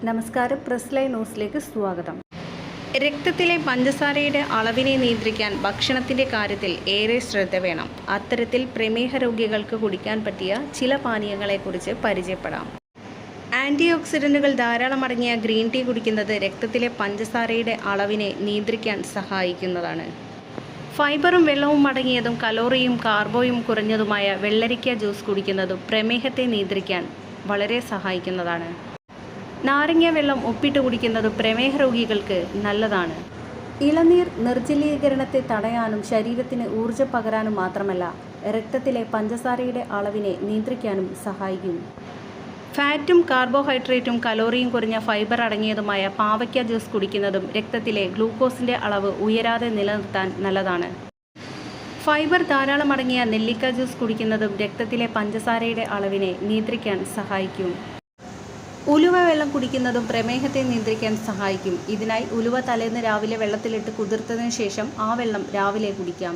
നമസ്കാരം, press live ന്യൂസിലേക്ക് സ്വാഗതം. രക്തത്തിലെ പഞ്ചസാരയുടെ അളവിനെ നിയന്ത്രിക്കാൻ ഭക്ഷണത്തിൻ്റെ കാര്യത്തിൽ ഏറെ ശ്രദ്ധ വേണം. അത്തരത്തിൽ പ്രമേഹ രോഗികൾക്ക് കുടിക്കാൻ പറ്റിയ ചില പാനീയങ്ങളെക്കുറിച്ച് പരിചയപ്പെടാം. ആൻറ്റി ഓക്സിഡൻറ്റുകൾ ധാരാളം അടങ്ങിയ ഗ്രീൻ ടീ കുടിക്കുന്നത് രക്തത്തിലെ പഞ്ചസാരയുടെ അളവിനെ നിയന്ത്രിക്കാൻ സഹായിക്കുന്നതാണ്. ഫൈബറും വെള്ളവും അടങ്ങിയതും കലോറിയും കാർബോയും കുറഞ്ഞതുമായ വെള്ളരിക്ക ജ്യൂസ് കുടിക്കുന്നതും പ്രമേഹത്തെ നിയന്ത്രിക്കാൻ വളരെ സഹായിക്കുന്നതാണ്. നാരങ്ങ വെള്ളം ഉപ്പിട്ട് കുടിക്കുന്നത് പ്രമേഹ രോഗികൾക്ക് നല്ലതാണ്. ഇളനീർ നിർജ്ജലീകരണത്തെ തടയാനും ശരീരത്തിന് ഊർജ്ജം പകരാനും മാത്രമല്ല, രക്തത്തിലെ പഞ്ചസാരയുടെ അളവിനെ നിയന്ത്രിക്കാനും സഹായിക്കും. ഫാറ്റും കാർബോഹൈഡ്രേറ്റും കലോറിയും കുറഞ്ഞ ഫൈബർ അടങ്ങിയതുമായ പാവയ്ക്ക ജ്യൂസ് കുടിക്കുന്നതും രക്തത്തിലെ ഗ്ലൂക്കോസിൻ്റെ അളവ് ഉയരാതെ നിലനിർത്താൻ നല്ലതാണ്. ഫൈബർ ധാരാളം അടങ്ങിയ നെല്ലിക്ക ജ്യൂസ് കുടിക്കുന്നതും രക്തത്തിലെ പഞ്ചസാരയുടെ അളവിനെ നിയന്ത്രിക്കാൻ സഹായിക്കും. ഉലുവ വെള്ളം കുടിക്കുന്നതും പ്രമേഹത്തെ നിയന്ത്രിക്കാൻ സഹായിക്കും. ഇതിനായി ഉലുവ തലേന്ന് രാവിലെ വെള്ളത്തിലിട്ട് കുതിർത്തതിനു ശേഷം ആ വെള്ളം രാവിലെ കുടിക്കാം.